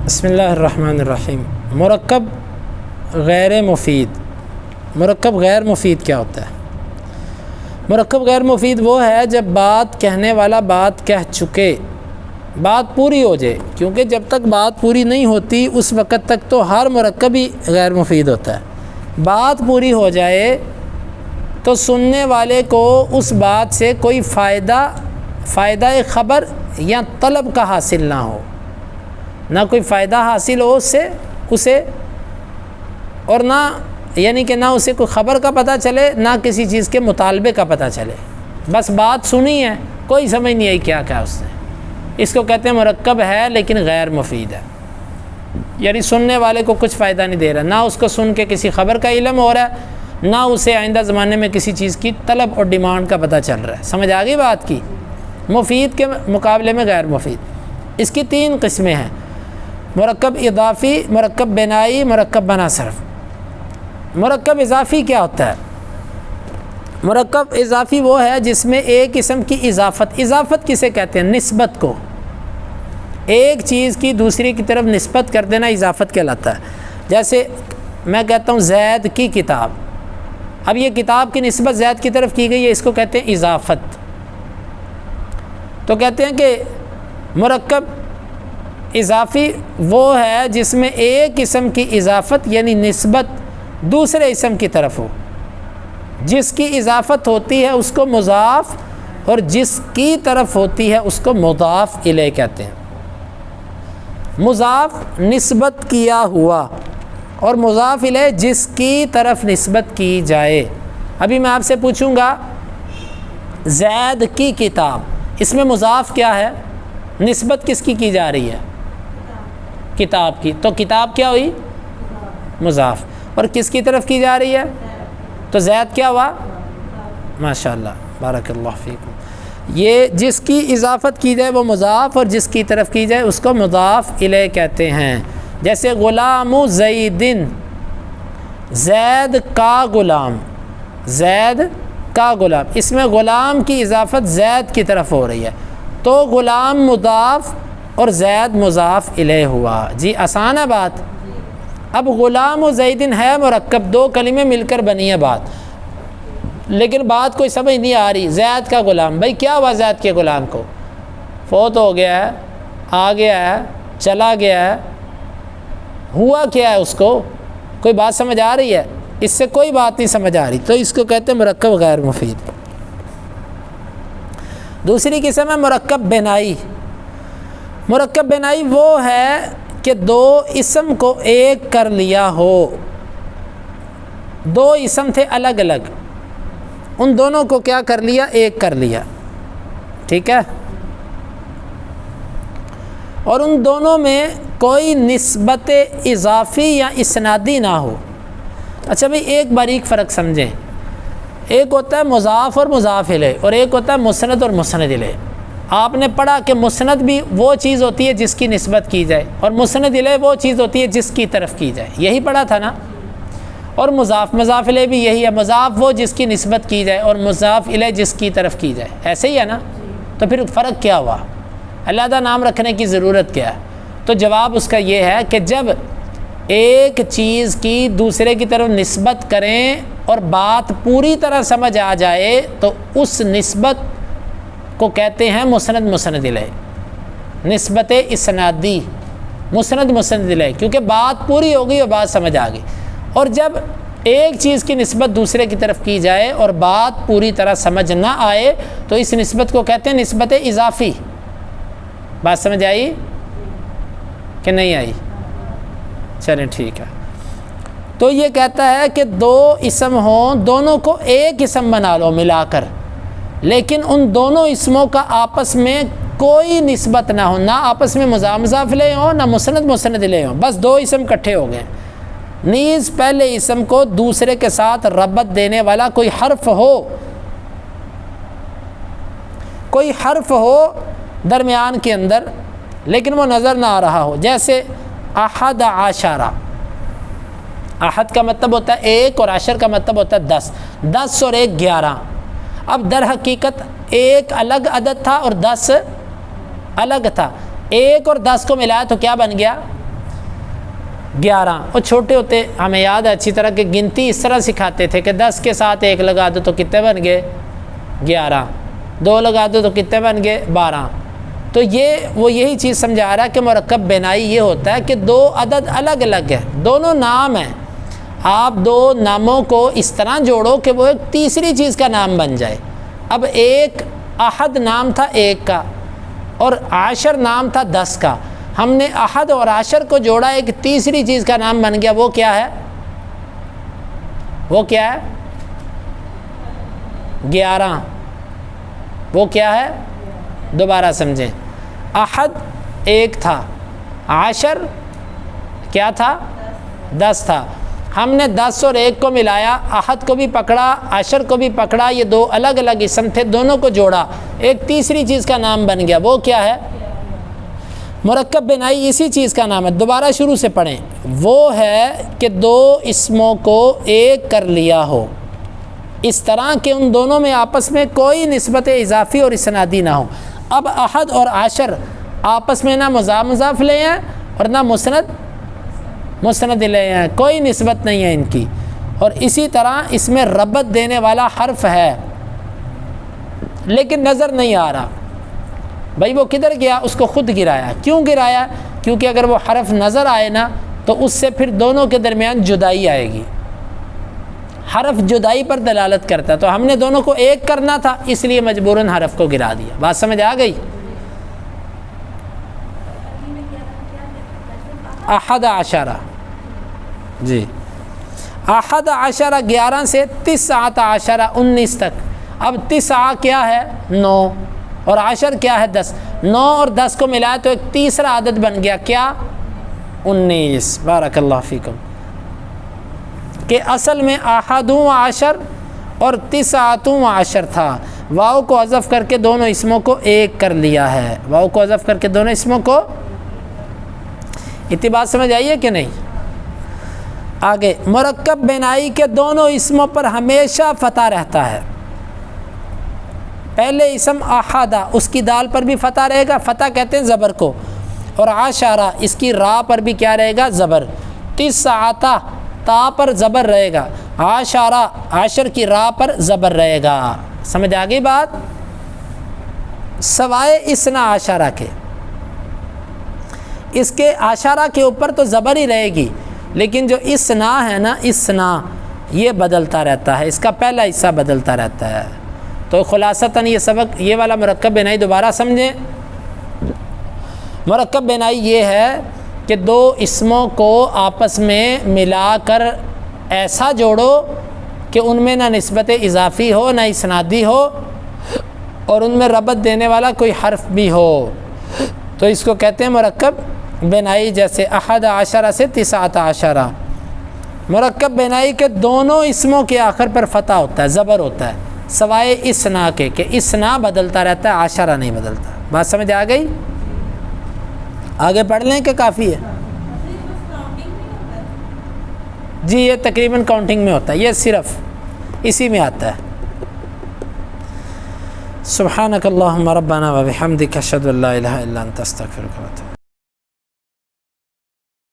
بسم اللہ الرحمن الرحیم۔ مرکب غیر مفید۔ مرکب غیر مفید کیا ہوتا ہے؟ مرکب غیر مفید وہ ہے جب بات کہنے والا بات کہہ چکے، بات پوری ہو جائے، کیونکہ جب تک بات پوری نہیں ہوتی اس وقت تک تو ہر مرکب ہی غیر مفید ہوتا ہے۔ بات پوری ہو جائے تو سننے والے کو اس بات سے کوئی فائدہ خبر یا طلب کا حاصل نہ ہو، نہ کوئی فائدہ حاصل ہو اسے اور نہ یعنی کہ نہ اسے کوئی خبر کا پتہ چلے، نہ کسی چیز کے مطالبے کا پتہ چلے، بس بات سنی ہے، کوئی سمجھ نہیں آئی کیا کہا اس نے۔ اس کو کہتے ہیں مرکب ہے لیکن غیر مفید ہے، یعنی سننے والے کو کچھ فائدہ نہیں دے رہا، نہ اس کو سن کے کسی خبر کا علم ہو رہا ہے، نہ اسے آئندہ زمانے میں کسی چیز کی طلب اور ڈیمانڈ کا پتہ چل رہا ہے۔ سمجھ آ گئی بات کی؟ مفید کے مقابلے میں غیر مفید۔ اس کی 3 قسمیں ہیں: مرکب اضافی، مرکب بنائی، مرکب بنا صرف۔ مرکب اضافی کیا ہوتا ہے؟ مرکب اضافی وہ ہے جس میں ایک اسم کی اضافت کسے کہتے ہیں؟ نسبت کو، ایک چیز کی دوسری کی طرف نسبت کر دینا اضافت کہلاتا ہے۔ جیسے میں کہتا ہوں زید کی کتاب، اب یہ کتاب کی نسبت زید کی طرف کی گئی ہے، اس کو کہتے ہیں اضافت۔ تو کہتے ہیں کہ مرکب اضافی وہ ہے جس میں ایک اسم کی اضافت یعنی نسبت دوسرے اسم کی طرف ہو، جس کی اضافت ہوتی ہے اس کو مضاف اور جس کی طرف ہوتی ہے اس کو مضاف الیہ کہتے ہیں۔ مضاف نسبت کیا ہوا اور مضاف الیہ جس کی طرف نسبت کی جائے۔ ابھی میں آپ سے پوچھوں گا زید کی کتاب، اس میں مضاف کیا ہے؟ نسبت کس کی جا رہی ہے؟ کتاب کی، تو کتاب کیا ہوئی؟ مضاف۔ اور کس کی طرف کی جا رہی ہے؟ تو زید کیا ہوا؟ ماشاءاللہ، بارک اللہ فیکم۔ یہ جس کی اضافت کی جائے وہ مضاف اور جس کی طرف کی جائے اس کو مضاف الیہ کہتے ہیں۔ جیسے غلام زیدن، زید کا غلام، زید کا غلام، اس میں غلام کی اضافت زید کی طرف ہو رہی ہے، تو غلام مضاف اور زید مضاف الیہ ہوا۔ جی آسان ہے بات۔ اب غلام و زیدن ہے مرکب، 2 کلمے مل کر بنی ہے بات، لیکن بات کوئی سمجھ نہیں آ رہی۔ زید کا غلام، بھائی کیا ہوا زید کے غلام کو؟ فوت ہو گیا ہے، آ گیا ہے، چلا گیا ہے، ہوا کیا ہے اس کو؟ کوئی بات سمجھ آ رہی ہے؟ اس سے کوئی بات نہیں سمجھ آ رہی، تو اس کو کہتے ہیں مرکب غیر مفید۔ دوسری قسم ہے مرکب بنائی۔ مرکب بنائی وہ ہے کہ 2 اسم کو ایک کر لیا ہو، 2 اسم تھے الگ الگ، ان دونوں کو کیا کر لیا؟ ایک کر لیا، ٹھیک ہے؟ اور ان دونوں میں کوئی نسبت اضافی یا اسنادی نہ ہو۔ اچھا بھئی ایک باریک فرق سمجھیں، ایک ہوتا ہے مضاف اور مضاف الیہ، اور ایک ہوتا ہے مسند اور مسند الیہ۔ آپ نے پڑھا کہ مسند بھی وہ چیز ہوتی ہے جس کی نسبت کی جائے، اور مسند الیہ وہ چیز ہوتی ہے جس کی طرف کی جائے، یہی پڑھا تھا نا؟ اور مضاف الیہ بھی یہی ہے، مضاف وہ جس کی نسبت کی جائے اور مضاف الیہ جس کی طرف کی جائے، ایسے ہی ہے نا؟ تو پھر فرق کیا ہوا؟ علیحدہ نام رکھنے کی ضرورت کیا ہے؟ تو جواب اس کا یہ ہے کہ جب ایک چیز کی دوسرے کی طرف نسبت کریں اور بات پوری طرح سمجھ آ جائے تو اس نسبت کو کہتے ہیں مسند مسند الیہ، نسبت اسنادی، مسند مسند الیہ، کیونکہ بات پوری ہو گئی اور بات سمجھ آ گئی۔ اور جب ایک چیز کی نسبت دوسرے کی طرف کی جائے اور بات پوری طرح سمجھ نہ آئے تو اس نسبت کو کہتے ہیں نسبت اضافی۔ بات سمجھ آئی کہ نہیں آئی؟ چلیں ٹھیک ہے۔ تو یہ کہتا ہے کہ 2 اسم ہوں، دونوں کو ایک اسم بنا لو ملا کر، لیکن ان دونوں اسموں کا آپس میں کوئی نسبت نہ ہو، نہ آپس میں مضاف الیہ ہو نہ مسند مسند الیہ ہو، بس 2 اسم اکٹھے ہو گئے۔ نیز پہلے اسم کو دوسرے کے ساتھ ربط دینے والا کوئی حرف ہو، کوئی حرف ہو درمیان کے اندر لیکن وہ نظر نہ آ رہا ہو، جیسے احد عشرہ، احد کا مطلب ہوتا ہے 1 اور عشر کا مطلب ہوتا ہے 10، 10 اور 1 11۔ اب در حقیقت 1 الگ عدد تھا اور 10 الگ تھا، 1 اور 10 کو ملایا تو کیا بن گیا؟ 11 اور چھوٹے ہوتے ہمیں یاد ہے اچھی طرح کہ گنتی اس طرح سکھاتے تھے کہ 10 کے ساتھ 1 لگا دو تو کتنے بن گئے 11، 2 لگا دو تو کتنے بن گئے 12۔ تو وہ یہی چیز سمجھا رہا ہے کہ مرکب بینائی یہ ہوتا ہے کہ 2 عدد الگ الگ ہے، دونوں نام ہیں، آپ 2 ناموں کو اس طرح جوڑو کہ وہ ایک تیسری چیز کا نام بن جائے۔ اب ایک احد نام تھا 1 کا اور عاشر نام تھا 10 کا، ہم نے احد اور عاشر کو جوڑا، ایک تیسری چیز کا نام بن گیا، وہ کیا ہے؟ وہ کیا ہے؟ 11۔ وہ کیا ہے؟ دوبارہ سمجھیں، احد 1 تھا، عاشر کیا تھا؟ 10 تھا، ہم نے 10 اور 1 کو ملایا، احد کو بھی پکڑا عاشر کو بھی پکڑا، یہ 2 الگ الگ اسم تھے، دونوں کو جوڑا، ایک تیسری چیز کا نام بن گیا، وہ کیا ہے؟ مرکب بنائی اسی چیز کا نام ہے۔ دوبارہ شروع سے پڑھیں، وہ ہے کہ 2 اسموں کو ایک کر لیا ہو اس طرح کہ ان دونوں میں آپس میں کوئی نسبت اضافی اور اسنادی نہ ہو۔ اب احد اور عاشر آپس میں نہ مضاف مضاف لے ہیں اور نہ مسند لے ہیں، کوئی نسبت نہیں ہے ان کی، اور اسی طرح اس میں ربط دینے والا حرف ہے لیکن نظر نہیں آ رہا، بھائی وہ کدھر گیا؟ اس کو خود گرایا۔ کیوں گرایا؟ کیونکہ اگر وہ حرف نظر آئے نا تو اس سے پھر دونوں کے درمیان جدائی آئے گی، حرف جدائی پر دلالت کرتا ہے، تو ہم نے دونوں کو ایک کرنا تھا اس لیے مجبوراً حرف کو گرا دیا۔ بات سمجھ آ گئی؟ احد عشرہ، جی احد عشرہ 11 سے 19 عشرہ 19 تک۔ اب 9 کیا ہے؟ 9، اور عشر کیا ہے؟ 10۔ 9 اور 10 کو ملایا تو ایک تیسرا عدد بن گیا، کیا؟ 19۔ بارک اللہ فیکم، کہ اصل میں احد و عشر اور 9 عشر تھا، واؤ کو حذف کر کے دونوں اسموں کو ایک کر لیا ہے، واؤ کو حذف کر کے دونوں اسموں کو، اتنی بات سمجھ آئی ہے کہ نہیں؟ آگے، مرکب بنائی کے دونوں اسموں پر ہمیشہ فتح رہتا ہے۔ پہلے اسم احدہ، اس کی دال پر بھی فتح رہے گا، فتح کہتے ہیں زبر کو، اور عشرہ اس کی را پر بھی کیا رہے گا؟ زبر۔ 9 تا پر زبر رہے گا، عشرہ عشر کی را پر زبر رہے گا۔ سمجھ آ گئی بات؟ سوائے 12 کے، اس کے عشرہ کے اوپر تو زبر ہی رہے گی، لیکن جو اسنا ہے نا، اسنا یہ بدلتا رہتا ہے، اس کا پہلا حصہ بدلتا رہتا ہے۔ تو خلاصتاً یہ سبق، یہ والا مرکب بنائی دوبارہ سمجھیں۔ مرکب بنائی یہ ہے کہ 2 اسموں کو آپس میں ملا کر ایسا جوڑو کہ ان میں نہ نسبت اضافی ہو نہ اسنادی ہو اور ان میں ربط دینے والا کوئی حرف بھی ہو، تو اس کو کہتے ہیں مرکب بنائی۔ جیسے احد عشرہ سے 9 عشرہ، مرکب بنائی کے دونوں اسموں کے آخر پر فتح ہوتا ہے، زبر ہوتا ہے، سوائے اسنا کے کہ اسنا بدلتا رہتا ہے، عشرہ نہیں بدلتا۔ بات سمجھ آ گئی؟ آگے پڑھ لیں کہ کافی ہے؟ جی یہ تقریباً کاؤنٹنگ میں ہوتا ہے، یہ صرف اسی میں آتا ہے۔ سبحانک اللہم ربنا و بحمدک اشہد ان لا الہ الا انت استغفرک و اتوب